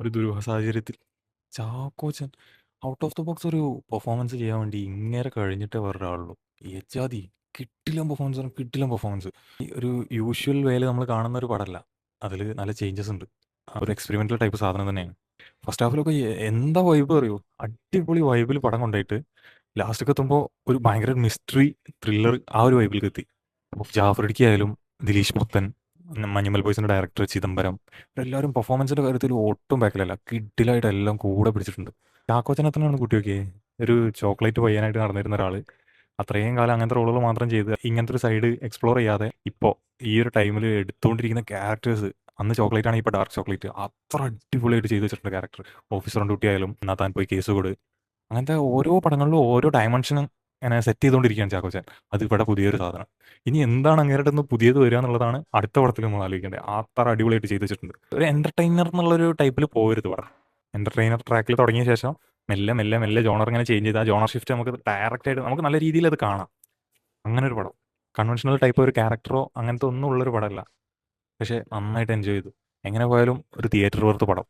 ഒരു ദുരൂഹ സാഹചര്യത്തിൽ Chakochan out of the box ഒരു പെർഫോമൻസ് ചെയ്യാൻ വേണ്ടി ഇങ്ങേരെ കഴിഞ്ഞിട്ടേ വേറൊരാളുള്ളൂ. എജാതി കിടിലൻ പെർഫോമൻസ് ആണ്, കിടിലൻ പെർഫോമൻസ്. ഈ ഒരു യൂഷ്വൽ വേയിൽ നമ്മൾ കാണുന്ന ഒരു പടമല്ല. അതിൽ നല്ല ചേഞ്ചസ് ഉണ്ട്. ആ ഒരു എക്സ്പെരിമെന്റൽ ടൈപ്പ് സാധനം തന്നെയാണ്. ഫസ്റ്റ് ഹാഫിലൊക്കെ എന്താ വൈബ് അറിയോ? അടിപൊളി വൈബിൽ പടം കൊണ്ടുപോയിട്ട് ലാസ്റ്റൊക്കെ എത്തുമ്പോൾ ഒരു ഭയങ്കര മിസ്റ്ററി ത്രില്ലർ ആ ഒരു വൈബിലേക്ക് എത്തി. അപ്പോൾ ജാഫർ ഇടുക്കി ആയാലും ദിലീഷ് പുത്തൻ, മഞ്ഞുമൽ ബോയ്സിന്റെ ഡയറക്ടർ ചിദംബരം, എല്ലാവരും പെർഫോമൻസിന്റെ കാര്യത്തിൽ ഒട്ടും ബാക്കിലല്ല. കിഡിലായിട്ട് എല്ലാം കൂടെ പിടിച്ചിട്ടുണ്ട്. ചാക്കോച്ചനത്തിനാണ് കുട്ടിയൊക്കെ ഒരു ചോക്ലേറ്റ് പയ്യനായിട്ട് നടന്നിരുന്ന ഒരാള് അത്രയും കാലം അങ്ങനത്തെ റോളുകൾ മാത്രം ചെയ്ത് ഇങ്ങനത്തെ ഒരു സൈഡ് എക്സ്പ്ലോർ ചെയ്യാതെ ഇപ്പോൾ ഈ ഒരു ടൈമിൽ എടുത്തുകൊണ്ടിരിക്കുന്ന ക്യാരക്ടേഴ്സ്, അന്ന് ചോക്ലേറ്റ് ആണ്, ഇപ്പോൾ ഡാർക്ക് ചോക്ലേറ്റ്, അത്ര അടിപൊളിയായിട്ട് ചെയ്ത് വെച്ചിട്ടുണ്ട് ക്യാരക്ടർ. ഓഫീസർ ഓൺ ഡ്യൂട്ടി ആയാലും എന്നാ താൻ പോയി കേസ് കൊടു, അങ്ങനത്തെ ഓരോ പടങ്ങളിലും ഓരോ ഡയമെൻഷനും ഇങ്ങനെ സെറ്റ് ചെയ്തുകൊണ്ടിരിക്കുകയാണ് ചാക്കോച്ചൻ. അത് ഇവിടെ പുതിയൊരു സാധനം. ഇനി എന്താണ് അങ്ങേരുടെ ഒന്ന് പുതിയത് വരിക എന്നുള്ളതാണ് അടുത്ത പടത്തിൽ നമ്മൾ ആലോചിക്കേണ്ടത്. അത്ര അടിപൊളിയായിട്ട് ചെയ്ത് വെച്ചിട്ടുണ്ട്. ഒരു എന്റർടൈനർ എന്നുള്ളൊരു ടൈപ്പിൽ പോകരുത് പടം. എന്റർടൈനർ ട്രാക്കിൽ തുടങ്ങിയ ശേഷം മെല്ലെ മെല്ലെ മെല്ലെ ജോണർ ഇങ്ങനെ ചേഞ്ച് ചെയ്ത് ആ ജോണർ ഷിഫ്റ്റ് നമുക്ക് ഡയറക്റ്റ് ആയിട്ട് നമുക്ക് നല്ല രീതിയിൽ അത് കാണാം. അങ്ങനെ ഒരു പടം. കൺവെൻഷണൽ ടൈപ്പ് ഒരു ക്യാരക്ടറോ അങ്ങനത്തെ ഒന്നും ഉള്ളൊരു പടമല്ല. പക്ഷെ നന്നായിട്ട് എൻജോയ് ചെയ്തു. എങ്ങനെ പോയാലും ഒരു തിയേറ്റർ വർത്ത് പടം.